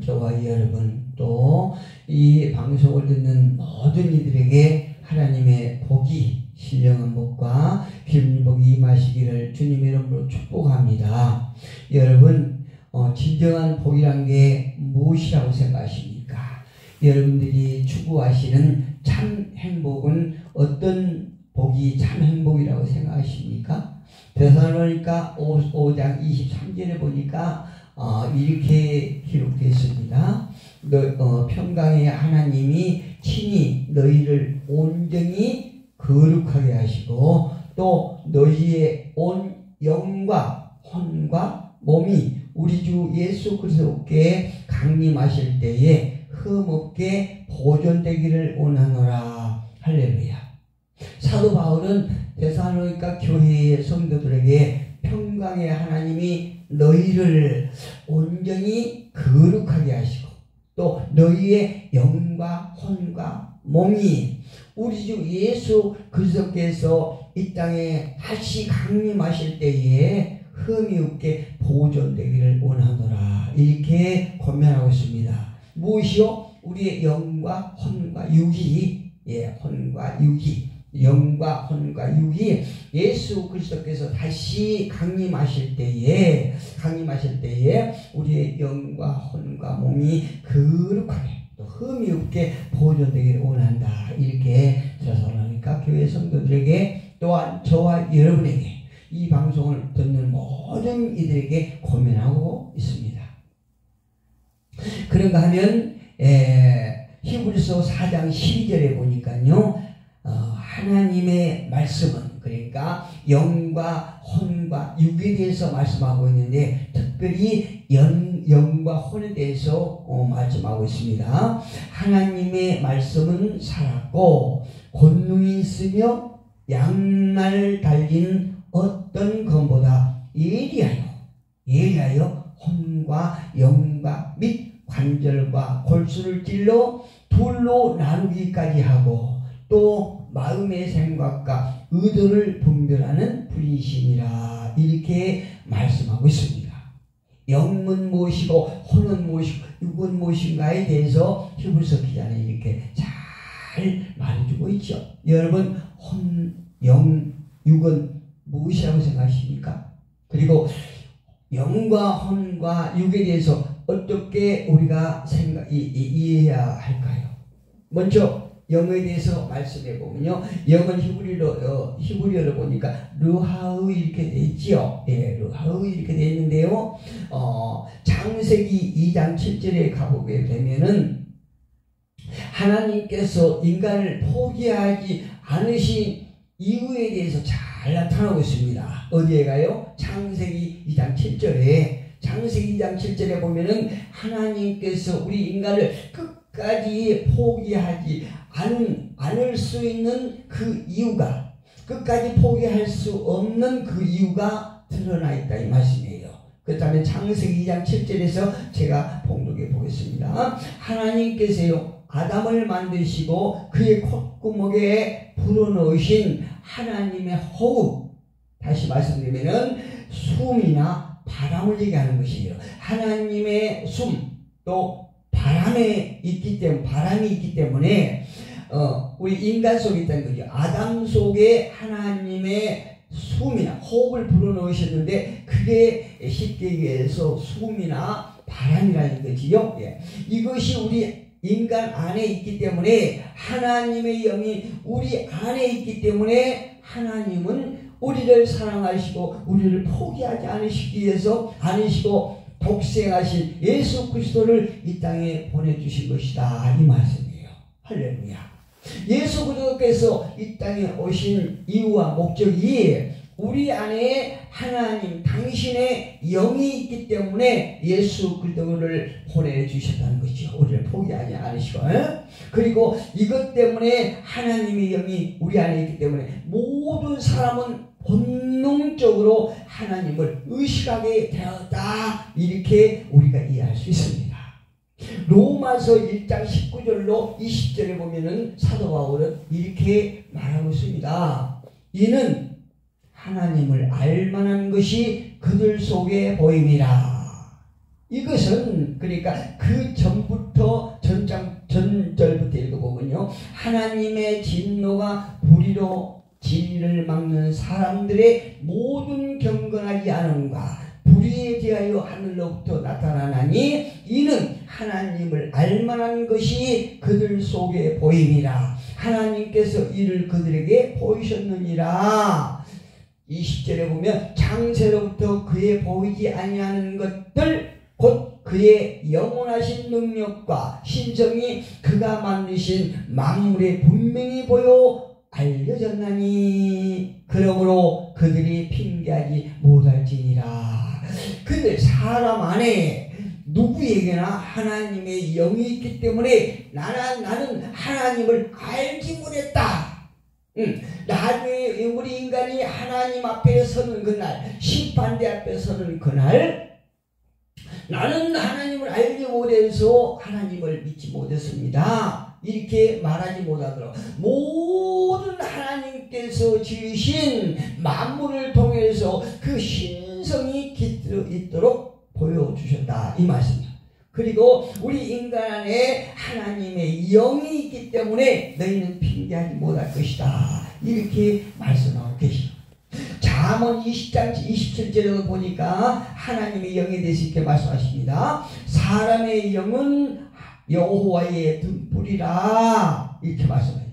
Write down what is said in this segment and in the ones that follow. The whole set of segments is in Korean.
저와 여러분 또 이 방송을 듣는 모든 이들에게 하나님의 복이 신령한 복과 기름 복이 임하시기를 주님의 이름으로 축복합니다. 여러분 진정한 복이란 게 무엇이라고 생각하십니까? 여러분들이 추구하시는 참 행복은 어떤 복이 참 행복이라고 생각하십니까? 데살로니가 5장 23절에 보니까 이렇게 기록되어 있습니다. 평강의 하나님이 친히 너희를 온전히 거룩하게 하시고 또 너희의 온 영과 혼과 몸이 우리 주 예수 그리스도께 강림하실 때에 흠없게 보존되기를 원하노라. 할렐루야. 사도 바울은 데살로니가 교회의 성도들에게 평강의 하나님이 너희를 온전히 거룩하게 하시고 또 너희의 영과 혼과 몸이 우리 주 예수 그리스도께서 이 땅에 다시 강림하실 때에 흠이 없게 보존되기를 원하노라. 이렇게 권면하고 있습니다. 무엇이요? 우리의 영과 혼과 육이, 혼과 육이, 영과 혼과 육이 예수 그리스도께서 다시 강림하실 때에 우리의 영과 혼과 몸이 거룩하게 또 흠이 없게 보존되기를 원한다. 이렇게 데살로니가 교회 성도들에게 또한 저와 여러분에게 이 방송을 듣는 모든 이들에게 권면하고 있습니다. 그런가 하면 히브리서 4장 12절에 보니까요, 하나님의 말씀은 그러니까 영과 혼과 육에 대해서 말씀하고 있는데 특별히 영과 혼에 대해서 말씀하고 있습니다. 하나님의 말씀은 살았고 권능이 있으며 양날 달린 어떤 검보다 예리하여 혼과 영과 및 관절과 골수를 찔러 둘로 나누기까지 하고 또 마음의 생각과 의도를 분별하는 분이시니라. 이렇게 말씀하고 있습니다. 영은 무엇이고 혼은 무엇이고 육은 무엇인가에 대해서 히브리서 기자는 이렇게 잘 말해주고 있죠. 여러분 혼, 영, 육은 무엇이라고 생각하십니까? 그리고 영과 혼과 육에 대해서 어떻게 우리가 이해해야 할까요? 먼저 영에 대해서 말씀해 보면요, 영은 히브리어로 보니까 르하우 이렇게 돼 있지요. 르하우 이렇게 돼 있는데요. 창세기 2장 7절에 가보게 되면은 하나님께서 인간을 포기하지 않으신 이유에 대해서 잘 나타나고 있습니다. 어디에 가요? 창세기 2장 7절에. 창세기 2장 7절에 보면은 하나님께서 우리 인간을 끝까지 포기하지 않을 수 있는 그 이유가, 끝까지 포기할 수 없는 그 이유가 드러나 있다 이 말씀이에요. 그렇다면 창세기 2장 7절에서 제가 봉독해 보겠습니다. 하나님께서요 아담을 만드시고 그의 콧구멍에 불어넣으신 하나님의 호흡, 다시 말씀드리면은 숨이나 바람을 얘기하는 것이에요. 하나님의 숨, 또 바람이 있기 때문에 우리 인간 속에 있다는 거죠. 아담 속에 하나님의 숨이나 호흡을 불어넣으셨는데 그게 쉽게 얘기해서 숨이나 바람이라는 거지요. 이것이 우리 인간 안에 있기 때문에 하나님의 영이 우리 안에 있기 때문에 하나님은 우리를 사랑하시고 우리를 포기하지 않으시고 독생하신 예수 그리스도를 이 땅에 보내주신 것이다 이 말씀이에요. 할렐루야. 예수 그리스도께서 이 땅에 오신 이유와 목적이 우리 안에 하나님 당신의 영이 있기 때문에 예수 그리스도를 보내주셨다는 것이죠. 우리를 포기하지 않으시고 그리고 이것 때문에 하나님의 영이 우리 안에 있기 때문에 모든 사람은 본능적으로 하나님을 의식하게 되었다. 이렇게 우리가 이해할 수 있습니다. 로마서 1장 19절로 20절에 보면은 사도 바울은 이렇게 말하고 있습니다. 이는 하나님을 알만한 것이 그들 속에 보임이라. 이것은 그러니까 그 전부터 전절부터 읽어보면요, 하나님의 진노가 불의로 진리를 막는 사람들의 모든 경건하지 않음과 불의에 대하여 하늘로부터 나타나나니 이는 하나님을 알만한 것이 그들 속에 보임이라. 하나님께서 이를 그들에게 보이셨느니라. 20절에 보면 장세로부터 그의 보이지 아니하는 것들 곧 그의 영원하신 능력과 신성이 그가 만드신 만물에 분명히 보여 알려졌나니 그러므로 그들이 핑계하지 못할지니라. 그들 사람 안에 누구에게나 하나님의 영이 있기 때문에 나는 하나님을 알지 못했다. 나중에 우리 인간이 하나님 앞에 서는 그날, 심판대 앞에 서는 그날, 나는 하나님을 알지 못해서 하나님을 믿지 못했습니다. 이렇게 말하지 못하도록 모든 하나님께서 지으신 만물을 통해서 그 신성이 깃들어 있도록 보여주셨다, 이 말씀이에요. 그리고 우리 인간 안에 하나님의 영이 있기 때문에 너희는 핑계하지 못할 것이다, 이렇게 말씀하고 계시죠. 잠언 20장 27절에 보니까 하나님의 영에 대해서 이렇게 말씀하십니다. 사람의 영은 여호와의 등불이라, 이렇게 말씀해요.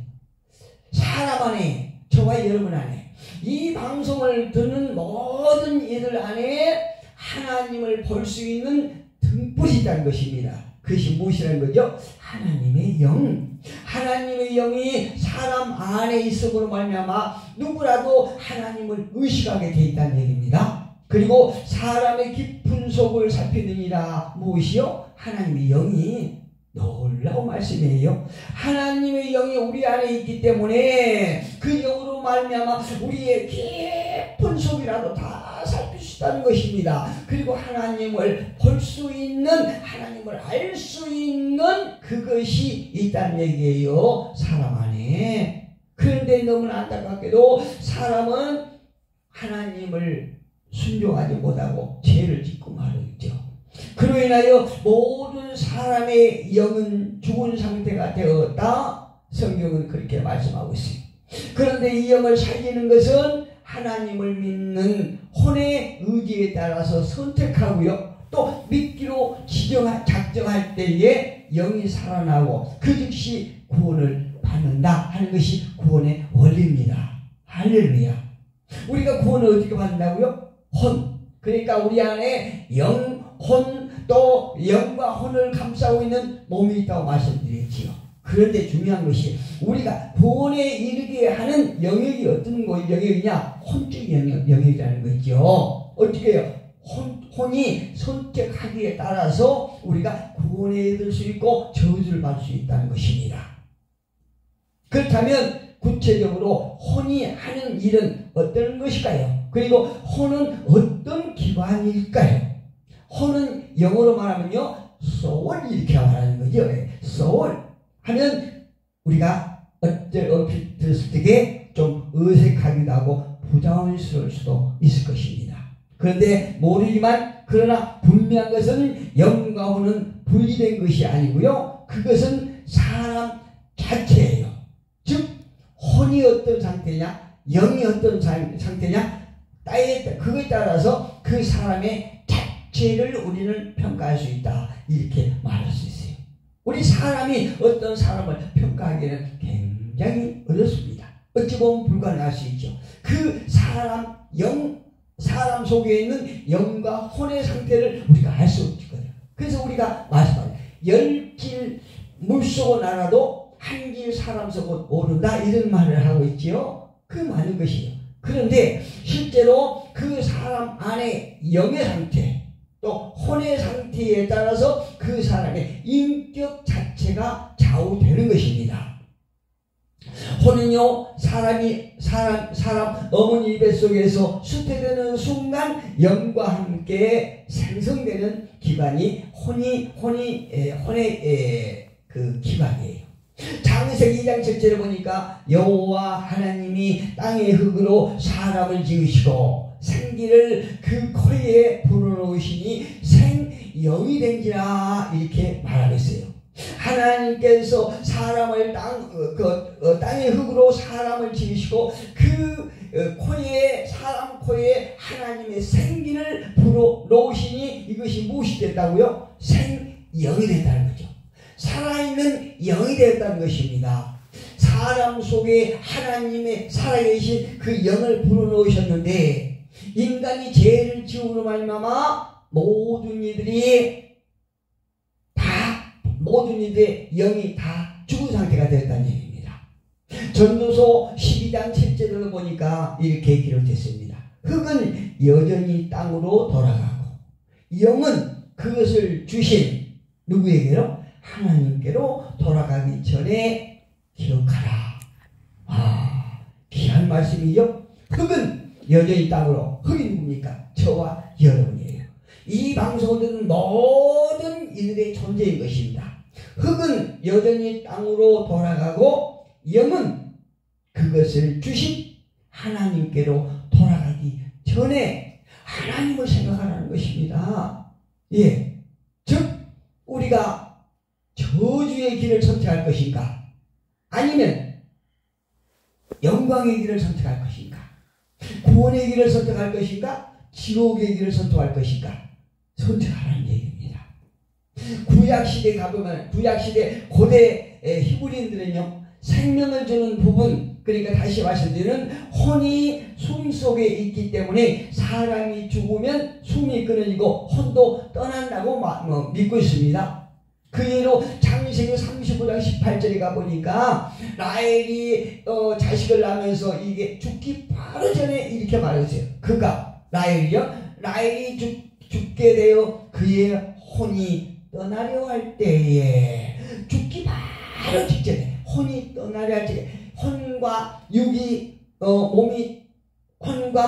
사람 안에, 저와 여러분 안에, 이 방송을 듣는 모든 이들 안에 하나님을 볼 수 있는 등불이 있다는 것입니다. 그것이 무엇이라는 거죠? 하나님의 영. 하나님의 영이 사람 안에 있음으로 말미암아 누구라도 하나님을 의식하게 돼 있다는 얘기입니다. 그리고 사람의 깊은 속을 살피느니라. 무엇이요? 하나님의 영이. 놀라운 말씀이에요. 하나님의 영이 우리 안에 있기 때문에 그 영으로 말미암아 우리의 깊은 속이라도 다 살필 수 있다는 것입니다. 그리고 하나님을 볼 수 있는, 하나님을 알 수 있는 그것이 있다는 얘기예요, 사람 안에. 그런데 너무나 안타깝게도 사람은 하나님을 순종하지 못하고 죄를 짓고 말이죠. 그로 인하여 모든 사람의 영은 죽은 상태가 되었다, 성경은 그렇게 말씀하고 있습니다. 그런데 이 영을 살리는 것은 하나님을 믿는 혼의 의지에 따라서 선택하고요, 또 믿기로 작정할 때에 영이 살아나고 그 즉시 구원을 받는다 하는 것이 구원의 원리입니다. 할렐루야. 우리가 구원을 어떻게 받는다고요? 혼. 그러니까 우리 안에 영, 혼, 또 영과 혼을 감싸고 있는 몸이 있다고 말씀드렸지요. 그런데 중요한 것이 우리가 구원에 이르게 하는 영역이 어떤 영역이냐? 혼적 영역이라는 거죠. 어떻게 해요? 혼이 선택하기에 따라서 우리가 구원에 이를 수 있고 저주를 받을 수 있다는 것입니다. 그렇다면 구체적으로 혼이 하는 일은 어떤 것일까요? 그리고 혼은 어떤 기관일까요? 혼은 영어로 말하면요, soul 이렇게 말하는 거죠. soul 하면 우리가 얼핏 들었을 때에 좀 어색하기도 하고 부자연스러울 수도 있을 것입니다. 그런데 모르지만 그러나 분명한 것은 영과 혼은 분리된 것이 아니고요, 그것은 사람 자체예요. 즉 혼이 어떤 상태냐, 영이 어떤 상태냐, 그거에 따라서 그 사람의 자체를 우리는 평가할 수 있다, 이렇게 말할 수 있어요. 우리 사람이 어떤 사람을 평가하기는 굉장히 어렵습니다. 어찌 보면 불가능할 수 있죠. 그 사람 속에 있는 영과 혼의 상태를 우리가 알 수 없거든요. 그래서 우리가 말씀합니다. 10길 물속은 알아도 한 길 사람 속은 모른다, 이런 말을 하고 있지요. 그 많은 것이에요. 그런데 실제로 그 사람 안에 영의 상태, 또 혼의 상태에 따라서 그 사람의 인격 자체가 좌우되는 것입니다. 혼은요, 사람 어머니 뱃속에서 수태되는 순간 영과 함께 생성되는 기관이 혼의 그 기관이에요. 창세기 2장 7절에 보니까 여호와 하나님이 땅의 흙으로 사람을 지으시고 생기를 그 코에 불어넣으시니 영이 된지라 이렇게 말하고 있어요. 하나님께서 사람을 땅의 흙으로 사람을 지으시고 코에 사람 코에 하나님의 생기를 불어넣으시니 이것이 무엇이 됐다고요? 생영이 됐다는 거죠. 살아있는 영이 됐다는 것입니다. 사람 속에 하나님의 살아계신 그 영을 불어넣으셨는데 인간이 죄를 지음으로 말미암아 모든 이들의 영이 다 죽은 상태가 되었다는 얘기입니다. 전도서 12장 7절을 보니까 이렇게 기록됐습니다. 흙은 여전히 땅으로 돌아가고 영은 그것을 주신 누구에게로? 하나님께로 돌아가기 전에 기억하라. 귀한 말씀이죠. 흙은 여전히 땅으로. 흙이 누굽니까? 저와 여러분이에요. 이 방송을 듣는 모든 이들의 존재인 것입니다. 흙은 여전히 땅으로 돌아가고 영은 그것을 주신 하나님께로 돌아가기 전에 하나님을 생각하라는 것입니다. 예, 즉 우리가 저주의 길을 선택할 것인가 아니면 영광의 길을 선택할 것인가, 구원의 길을 선택할 것인가, 지옥의 길을 선택할 것인가 선택하라는 얘기입니다. 구약시대 가보면 구약시대 고대 히브리인들은요 생명을 주는 부분, 그러니까 다시 말씀드리는 혼이 숨 속에 있기 때문에 사람이 죽으면 숨이 끊어지고 혼도 떠난다고 믿고 있습니다. 그 예로 창세기 35장 18절에 가보니까 라헬이 자식을 낳으면서 이게 죽기 바로 전에 이렇게 말했어요. 그가 라헬이 죽게 되어 그의 혼이 떠나려 할 때에, 죽기 바로 직전에, 혼이 떠나려 할 때에 혼과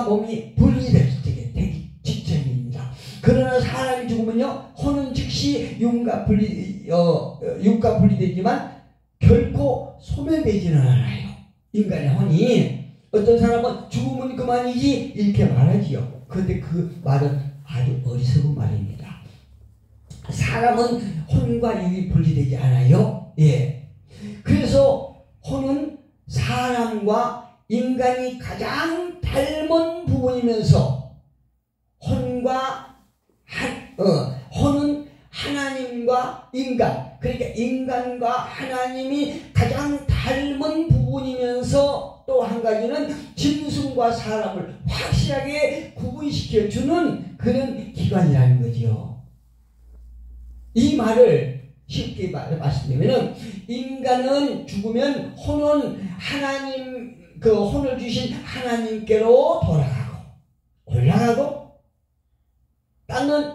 몸이 분리될 때 되기 직전입니다. 그러나 사람이 죽으면요 혼은 즉시 육과 분리되지만 결코 소멸되지는 않아요. 인간의 혼이. 어떤 사람은 죽으면 그만이지 이렇게 말하지요. 그런데 그 말은 아주 어리석은 말입니다. 사람은 혼과 육이 분리되지 않아요. 예. 그래서 혼은 사람과 인간이 가장 닮은 부분이면서 혼은 하나님과 인간, 그러니까 인간과 하나님이 가장 닮은 부분이면서 또 한 가지는 짐승과 사람을 확실하게 구분시켜주는 그런 기관이라는 거죠. 이 말을 쉽게 말씀드리면 인간은 죽으면 혼은 하나님, 그 혼을 주신 하나님께로 올라가고 땅은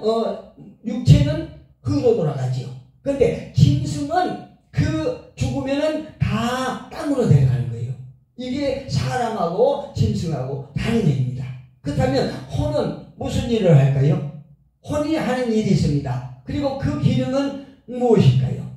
육체는 흙으로 돌아가지요. 그런데 짐승은 그 죽으면은 다 땅으로 내려가는 거예요. 이게 사람하고 짐승하고 다른 얘기입니다. 그렇다면 혼은 무슨 일을 할까요? 혼이 하는 일이 있습니다. 그리고 그 기능은 무엇일까요?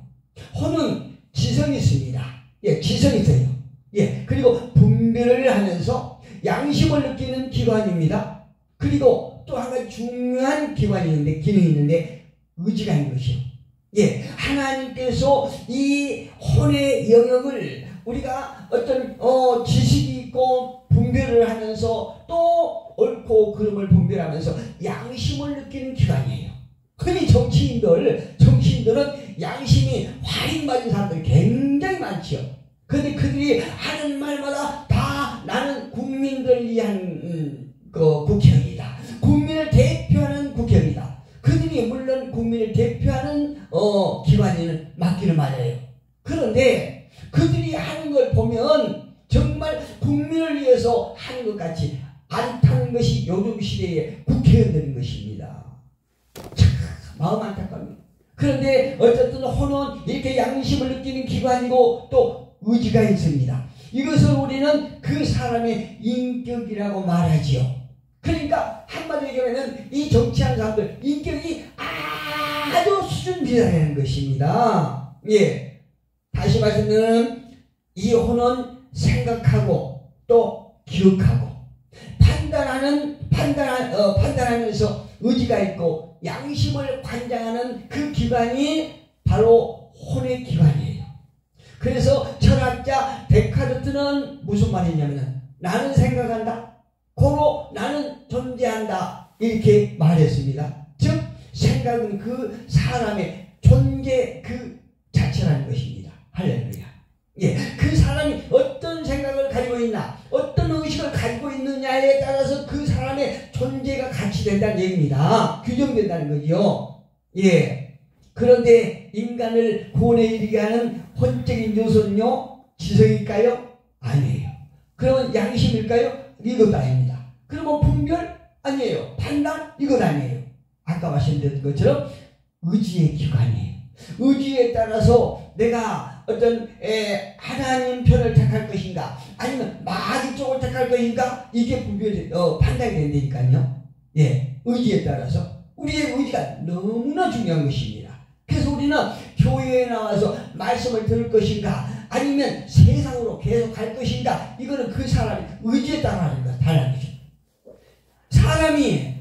혼은 지성이 있습니다. 예, 지성이 있어요. 예, 그리고 분별을 하면서 양심을 느끼는 기관입니다. 그리고 또 한 가지 중요한 기관이 있는데, 기능이 있는데, 의지가 있는 것이요. 예, 하나님께서 이 혼의 영역을 우리가 어떤 지식이 있고 분별을 하면서 또 옳고 그름을 분별하면서 양심을 느끼는 기관이에요. 흔히 정치인들은 양심이 활인 맞은 사람들이 굉장히 많지요. 그런데 그들이 하는 말마다 다 나는 국민들을 위한 국회의원이다. 국민을 대표하는 국회의원이다. 그들이 물론 국민을 대표하는 기관에는 맞기는 맞아요. 그런데 그들이 하는 걸 보면 정말 국민을 위해서 하는 것 같지 않다는 것이 요즘 시대의 국회의원들인 것입니다. 참 마음 안타깝습니다. 그런데 어쨌든 혼은 이렇게 양심을 느끼는 기관이고 또 의지가 있습니다. 이것을 우리는 그 사람의 인격이라고 말하지요. 그러니까 한마디로 얘기하면 이 정치하는 사람들 인격이 아주 수준 비슷하다는 것입니다. 예, 다시 말씀드리면 이 혼은 생각하고 또 기억하고 판단하면서 의지가 있고 양심을 관장하는 그 기관이 바로 혼의 기관이에요. 그래서 철학자 데카르트는 무슨 말이냐면 나는 생각한다. 고로 나는 존재한다. 이렇게 말했습니다. 즉 생각은 그 사람의 존재 그 자체라는 것입니다. 할렐루야. 예, 그 사람이 어떤 생각을 가지고 있나, 어떤 의식을 가지고 있느냐에 따라서 그 사람의 존재가 가치된다는 얘기입니다. 규정된다는 거죠. 예. 그런데 인간을 구원에 이르게 하는 혼적인 요소는요, 지성일까요? 아니에요. 그러면 양심일까요? 이것도 아닙니다. 그러면 분별? 아니에요. 판단? 이것 아니에요. 아까 말씀드렸던 것처럼 의지의 기관이에요. 의지에 따라서 내가 어떤 하나님 편을 택할 것인가 아니면 마귀 쪽을 택할 것인가 이게 판단이 된다니까요. 예, 의지에 따라서 우리의 의지가 너무나 중요한 것입니다. 그래서 우리는 교회에 나와서 말씀을 들을 것인가 아니면 세상으로 계속 갈 것인가 이거는 그 사람의 의지에 따라 달라는 거죠. 사람이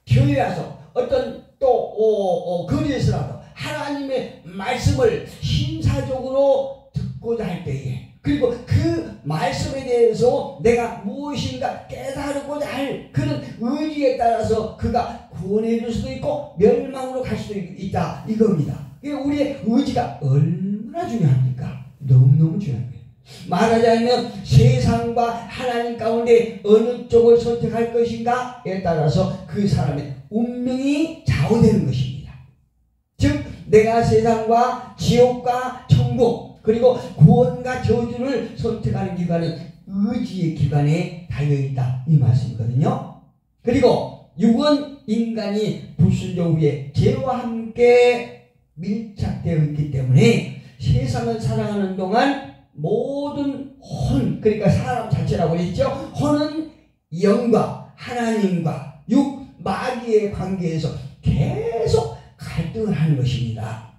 교회에 와서 어떤 또 거리에서라도 하나님의 말씀을 심사적으로 듣고자 할 때에 그리고 그 말씀에 대해서 내가 무엇인가 깨달고자 할 그런 의지에 따라서 그가 구원에 이를 수도 있고 멸망으로 갈 수도 있다 이겁니다. 우리의 의지가 얼마나 중요합니까? 너무너무 중요한 거예요. 말하자면 세상과 하나님 가운데 어느 쪽을 선택할 것인가에 따라서 그 사람의 운명이 좌우되는 것입니다. 즉 내가 세상과 지옥과 천국 그리고 구원과 저주를 선택하는 기관은 의지의 기관에 달려있다 이 말씀이거든요. 그리고 육은 인간이 불순종 후에 죄와 함께 밀착되어 있기 때문에 세상을 사랑하는 동안 모든 혼 그러니까 사람 자체라고 했죠. 혼은 영과 하나님과 육 마귀의 관계에서 계속 갈등을 하는 것입니다.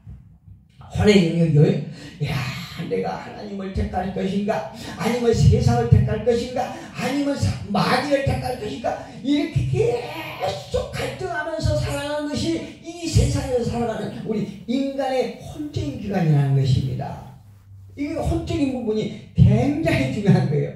혼의 영역을 내가 하나님을 택할 것인가 아니면 세상을 택할 것인가 아니면 마귀를 택할 것인가 이렇게 계속 갈등하면서 살아가는 것이 이 세상에서 살아가는 우리 인간의 혼적인 기관이라는 것입니다. 이 혼적인 부분이 굉장히 중요한 거예요.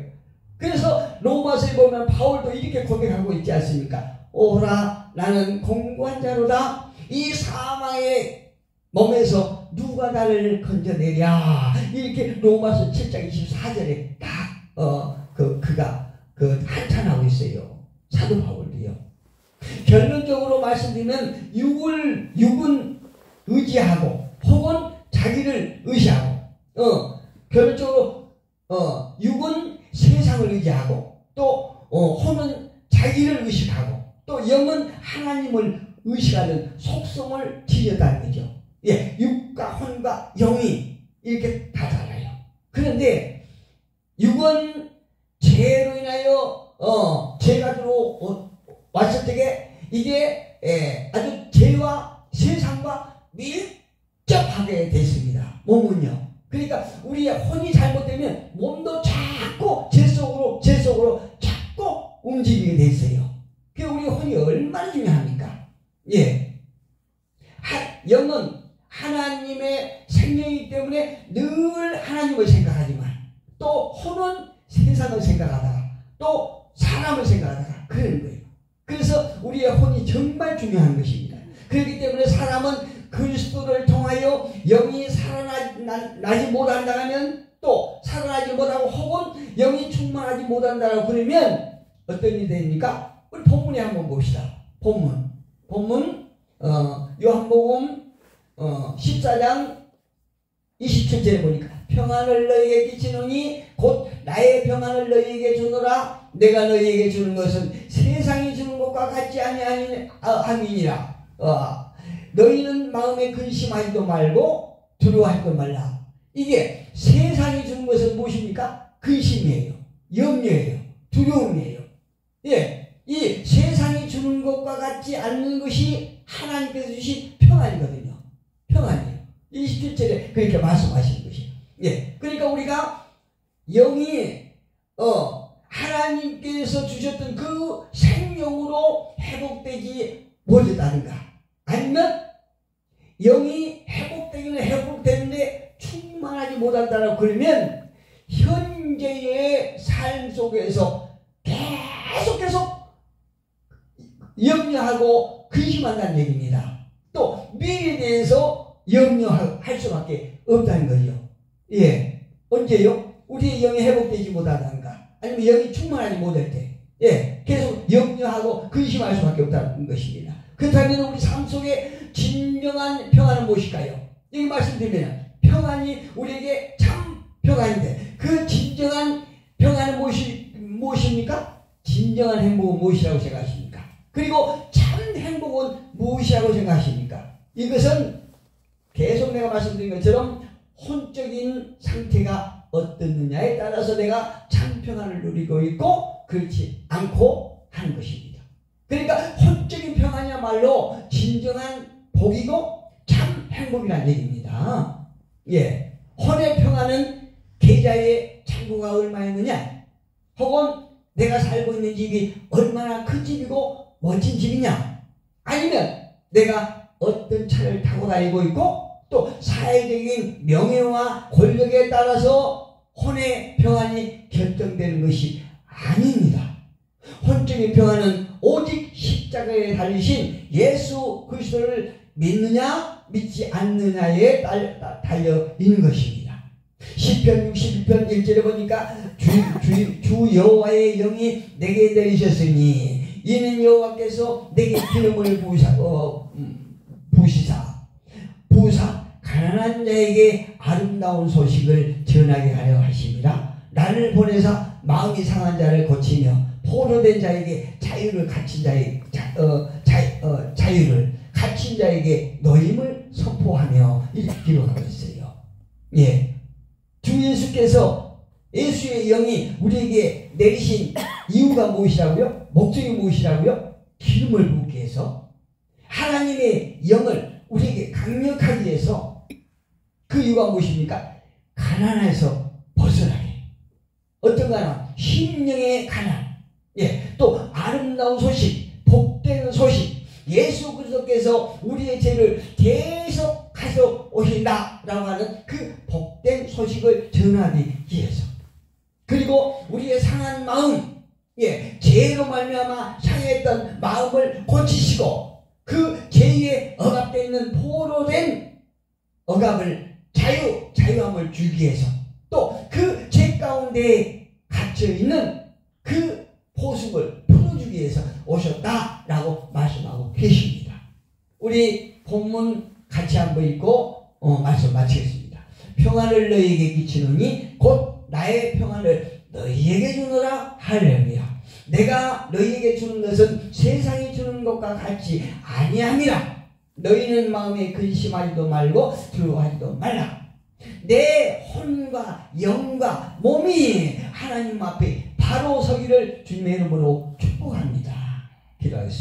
그래서 로마서에 보면 바울도 이렇게 고백하고 있지 않습니까? 오라 나는 공고한 자로다. 이 사망의 몸에서 누가 나를 건져내랴. 이렇게 로마서 7장 24절에 딱 그가 한탄하고 있어요. 사도 바울도요. 결론적으로 말씀드리면 육은 의지하고 혹은 자기를 의지하고 결론적으로 육은 세상을 의지하고 또 혼은 자기를 의식하고 또 영은 하나님을 의식하는 속성을 지녔다는 거죠. 예, 육과 혼과 영이 이렇게 다 달라요. 그런데 육은 죄로 인하여 죄가 들어왔을 때에 이게 아주 죄와 세상과 밀접하게 됐습니다. 몸은요. 그러니까 우리의 혼이 잘못되면 몸도 자꾸 죄 속으로 자꾸 움직이게 돼 있어요. 그 우리 혼이 얼마나 중요합니까? 예, 영은 하나님의 생명이기 때문에 늘 하나님을 생각하지만 또 혼은 세상을 생각하다가 또 사람을 생각하다가 그러는 거예요. 그래서 우리의 혼이 정말 중요한 것입니다. 그렇기 때문에 사람은 그리스도를 통하여 영이 살아나지 못한다면 또 살아나지 못하고 혹은 영이 충만하지 못한다고 그러면 어떤 일이 됩니까? 우리 본문에 한번 봅시다. 본문 요한복음 14장 27절에 보니까 평안을 너희에게 끼치노니 곧 나의 평안을 너희에게 주노라. 내가 너희에게 주는 것은 세상이 주는 것과 같지 아니하니라. 너희는 마음에 근심하지도 말고 두려워할 것 말라. 이게 세상이 주는 것은 무엇입니까? 근심이에요. 염려예요. 두려움이에요. 예, 이 세상이 주는 것과 같지 않는 것이 하나님께서 주신 평안이거든요. 평안이에요. 27절에 그렇게 말씀하시는 것이에요. 예, 그러니까 우리가 영이 하나님께서 주셨던 그 생명으로 회복되지 못했다는가 아니면 영이 회복되기는 회복되는데 충만하지 못한다고 그러면 현재의 삶 속에서 계속 염려하고 근심한다는 얘기입니다. 또 미래에 대해서 염려할 수밖에 없다는 거죠. 예, 언제요? 우리의 영이 회복되지 못하다든가 아니면 영이 충만하지 못할 때, 예, 계속 염려하고 근심할 수밖에 없다는 것입니다. 그렇다면 우리 삶 속에 진정한 평안은 무엇일까요? 여기 말씀드리면 평안이 우리에게 참 평안인데 그 진정한 평안은 무엇입니까? 진정한 행복은 무엇이라고 생각하십니까? 그리고 참 행복은 무엇이라고 생각하십니까? 이것은 계속 내가 말씀드린 것처럼 혼적인 상태가 어떻느냐에 따라서 내가 참 평안을 누리고 있고 그렇지 않고 하는 것입니다. 그러니까 혼적인 평안이야말로 진정한 복이고 참 행복이라는 얘기입니다. 예, 혼의 평안은 계좌에 잔고가 얼마였느냐, 혹은 내가 살고 있는 집이 얼마나 큰 집이고 멋진 집이냐, 아니면 내가 어떤 차를 타고 다니고 있고 또 사회적인 명예와 권력에 따라서 혼의 평안이 결정되는 것이 아닙니다. 혼적인 평안은 오직 십자가에 달리신 예수 그리스도를 믿느냐 믿지 않느냐에 달려 있는 것입니다. 시편 61편 1절에 보니까 주 여호와의 영이 내게 내리셨으니 이는 여호와께서 내게 기름을 부으사 가난한 자에게 아름다운 소식을 전하게 하려 하심이라. 나를 보내사 마음이 상한 자를 고치며 포로된 자에게 자유를 자유를 갇힌 자에게 노임을 선포하며 이렇게 기록하고 있어요. 예, 주 예수께서 예수의 영이 우리에게 내리신 이유가 무엇이라고요? 목적이 무엇이라고요? 기름을 부기 위해서, 하나님의 영을 우리에게 강력하게 해서. 그 이유가 무엇입니까? 가난에서 벗어나게. 어떤 가난? 심령의 가난. 예, 또 아름다운 소식, 복된 소식, 예수 그리스도께서 우리의 죄를 계속 가져 오신다라고 하는 그 복된 소식을 전하기 위해서. 그리고 우리의 상한 마음, 예, 죄로 말미암아 상했던 마음을 고치시고 그 죄에 억압되어 있는 포로된 억압을 자유함을 주기 위해서, 또 그 죄 가운데 갇혀있는 그 포습을 풀어주기 위해서 오셨다라고 말씀하고 계십니다. 우리 본문 같이 한번 읽고 말씀 마치겠습니다. 평안을 너희에게 끼치느니 곧 나의 평안을 너희에게 주노라. 할렐루야. 내가 너희에게 주는 것은 세상이 주는 것과 같지 아니함이라. 너희는 마음에 근심하지도 말고 두려워하지도 말라. 내 혼과 영과 몸이 하나님 앞에 바로 서기를 주님의 이름으로 축복합니다. 기도하겠습니다.